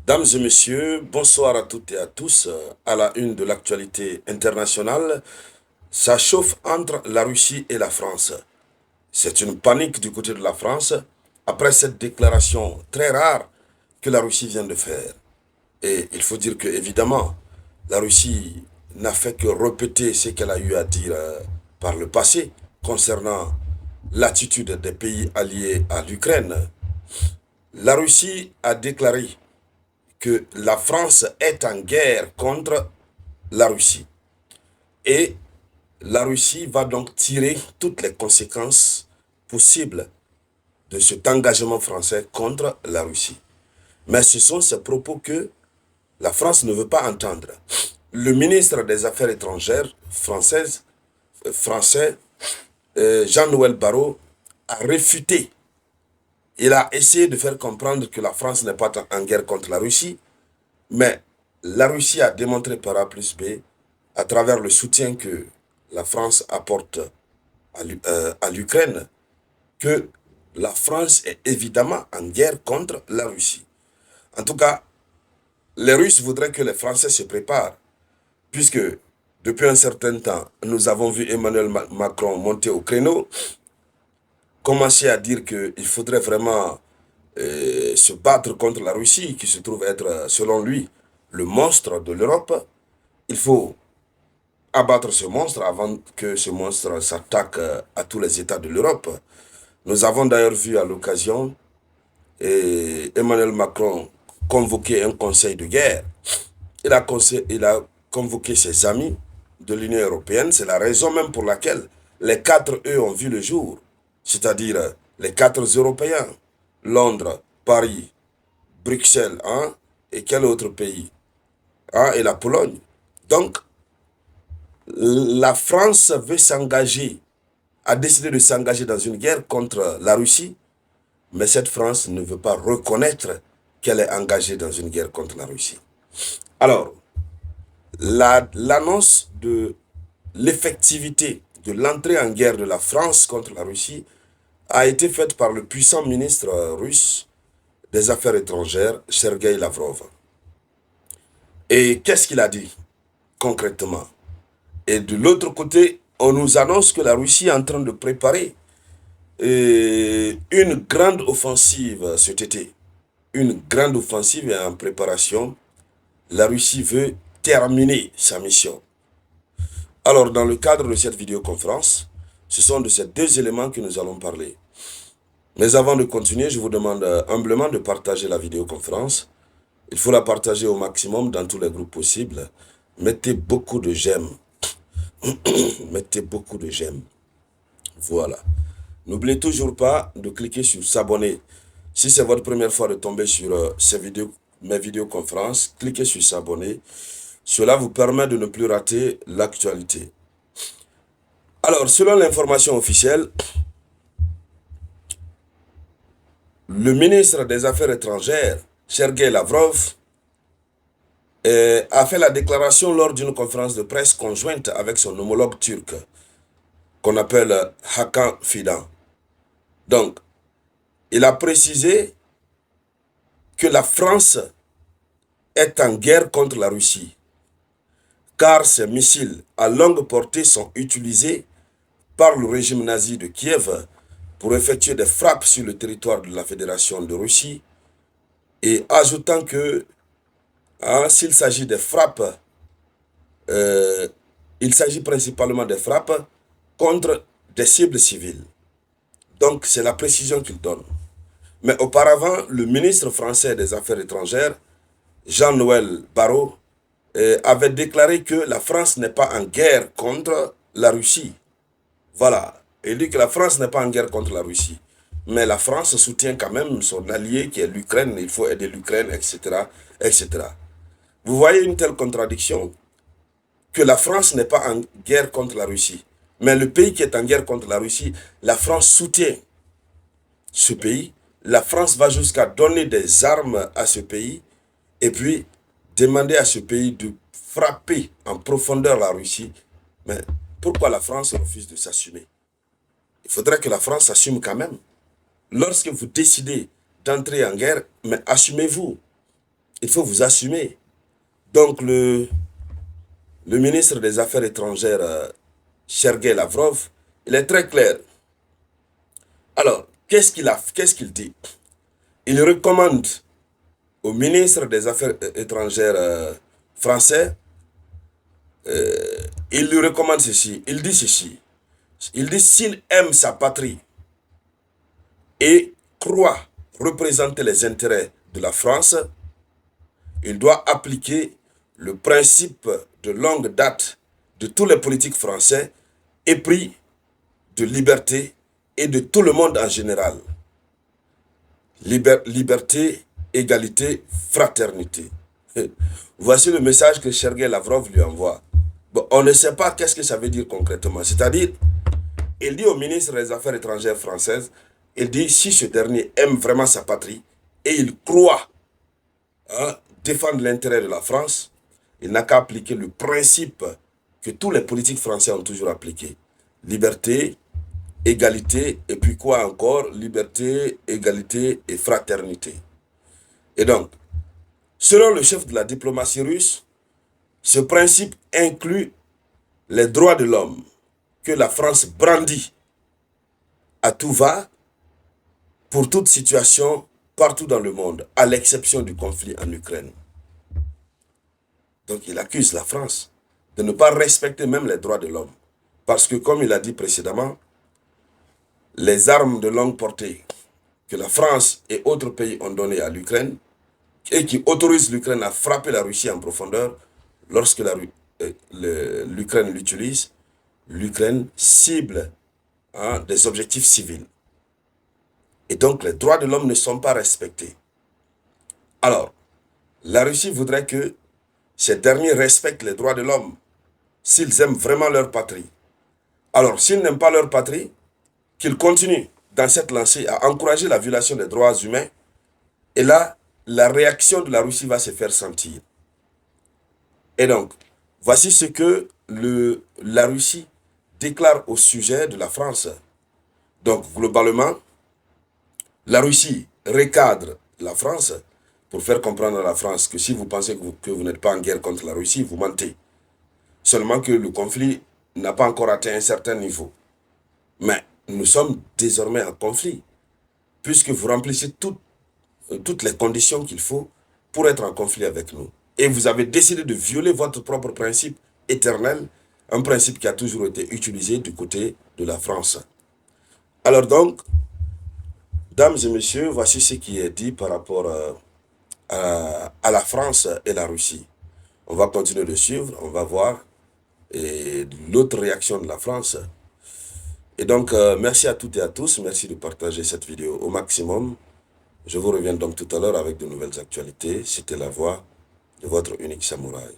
Dames et messieurs, bonsoir à toutes et à tous. À la une de l'actualité internationale, ça chauffe entre la Russie et la France. C'est une panique du côté de la France après cette déclaration très rare que la Russie vient de faire. Et il faut dire que, évidemment, la Russie n'a fait que répéter ce qu'elle a eu à dire par le passé concernant l'attitude des pays alliés à l'Ukraine. La Russie a déclaré que la France est en guerre contre la Russie. Et la Russie va donc tirer toutes les conséquences possibles de cet engagement français contre la Russie. Mais ce sont ces propos que la France ne veut pas entendre. Le ministre des Affaires étrangères français, Jean-Noël Barrot, a réfuté. Il a essayé de faire comprendre que la France n'est pas en guerre contre la Russie, mais la Russie a démontré par A plus B, à travers le soutien que la France apporte à l'Ukraine, que la France est évidemment en guerre contre la Russie. En tout cas, les Russes voudraient que les Français se préparent, puisque depuis un certain temps, nous avons vu Emmanuel Macron monter au créneau, commencer à dire qu'il faudrait vraiment se battre contre la Russie, qui se trouve être, selon lui, le monstre de l'Europe. Il faut abattre ce monstre avant que ce monstre s'attaque à tous les États de l'Europe. Nous avons d'ailleurs vu à l'occasion Emmanuel Macron convoquer un conseil de guerre. Il a convoqué ses amis de l'Union européenne. C'est la raison même pour laquelle les 4 E ont vu le jour, c'est-à-dire les 4 Européens, Londres, Paris, Bruxelles, hein, et quel autre pays, hein, et la Pologne. Donc, la France veut s'engager, a décidé de s'engager dans une guerre contre la Russie, mais cette France ne veut pas reconnaître qu'elle est engagée dans une guerre contre la Russie. Alors, l'annonce de l'effectivité de l'entrée en guerre de la France contre la Russie a été faite par le puissant ministre russe des Affaires étrangères, Sergei Lavrov. Et qu'est-ce qu'il a dit concrètement? Et de l'autre côté, on nous annonce que la Russie est en train de préparer une grande offensive cet été. Une grande offensive est en préparation. La Russie veut terminer sa mission. Alors, dans le cadre de cette vidéoconférence, ce sont de ces deux éléments que nous allons parler. Mais avant de continuer, je vous demande humblement de partager la vidéoconférence. Il faut la partager au maximum dans tous les groupes possibles. Mettez beaucoup de j'aime. Mettez beaucoup de j'aime. Voilà. N'oubliez toujours pas de cliquer sur s'abonner. Si c'est votre première fois de tomber sur mes vidéoconférences, cliquez sur s'abonner. Cela vous permet de ne plus rater l'actualité. Alors, selon l'information officielle, le ministre des Affaires étrangères, Sergei Lavrov, a fait la déclaration lors d'une conférence de presse conjointe avec son homologue turc, qu'on appelle Hakan Fidan. Donc, il a précisé que la France est en guerre contre la Russie, car ces missiles à longue portée sont utilisés par le régime nazi de Kiev pour effectuer des frappes sur le territoire de la Fédération de Russie, et ajoutant que s'il s'agit des frappes, il s'agit principalement des frappes contre des cibles civiles. Donc c'est la précision qu'il donne. Mais auparavant, le ministre français des Affaires étrangères, Jean-Noël Barrot, avait déclaré que la France n'est pas en guerre contre la Russie. Voilà. Il dit que la France n'est pas en guerre contre la Russie. Mais la France soutient quand même son allié qui est l'Ukraine. Il faut aider l'Ukraine, etc., etc. Vous voyez une telle contradiction? Que la France n'est pas en guerre contre la Russie. Mais le pays qui est en guerre contre la Russie, la France soutient ce pays. La France va jusqu'à donner des armes à ce pays et puis demander à ce pays de frapper en profondeur la Russie. Mais pourquoi la France refuse de s'assumer? Il faudrait que la France s'assume quand même. Lorsque vous décidez d'entrer en guerre, mais assumez-vous. Il faut vous assumer. Donc le ministre des Affaires étrangères, Sergei Lavrov, il est très clair. Alors, qu'est-ce qu'il dit? Il recommande au ministre des Affaires étrangères français, il lui recommande ceci, il dit ceci. Il dit s'il aime sa patrie et croit représenter les intérêts de la France, il doit appliquer le principe de longue date de tous les politiques français, épris de liberté et de tout le monde en général. Liberté, égalité, fraternité. Voici le message que Sergei Lavrov lui envoie. Bon, on ne sait pas qu'est-ce que ça veut dire concrètement. C'est-à-dire, il dit au ministre des Affaires étrangères françaises, il dit si ce dernier aime vraiment sa patrie et il croit défendre l'intérêt de la France, il n'a qu'à appliquer le principe que tous les politiques français ont toujours appliqué. Liberté, égalité, et puis quoi encore? Liberté, égalité et fraternité. Et donc, selon le chef de la diplomatie russe, ce principe inclut les droits de l'homme que la France brandit à tout va pour toute situation partout dans le monde, à l'exception du conflit en Ukraine. Donc il accuse la France de ne pas respecter même les droits de l'homme. Parce que comme il a dit précédemment, les armes de longue portée que la France et autres pays ont données à l'Ukraine et qui autorisent l'Ukraine à frapper la Russie en profondeur, lorsque l'Ukraine l'utilise, l'Ukraine cible des objectifs civils. Et donc les droits de l'homme ne sont pas respectés. Alors, la Russie voudrait que ces derniers respectent les droits de l'homme s'ils aiment vraiment leur patrie. Alors, s'ils n'aiment pas leur patrie, qu'ils continuent dans cette lancée à encourager la violation des droits humains. Et là, la réaction de la Russie va se faire sentir. Et donc, voici ce que la Russie déclare au sujet de la France. Donc, globalement, la Russie recadre la France pour faire comprendre à la France que si vous pensez que vous n'êtes pas en guerre contre la Russie, vous mentez. Seulement que le conflit n'a pas encore atteint un certain niveau. Mais nous sommes désormais en conflit, puisque vous remplissez toutes les conditions qu'il faut pour être en conflit avec nous. Et vous avez décidé de violer votre propre principe éternel, un principe qui a toujours été utilisé du côté de la France. Alors donc, dames et messieurs, voici ce qui est dit par rapport à la France et la Russie. On va continuer de suivre, on va voir l'autre réaction de la France. Et donc, merci à toutes et à tous, merci de partager cette vidéo au maximum. Je vous reviens donc tout à l'heure avec de nouvelles actualités. C'était la voix de votre unique samouraï.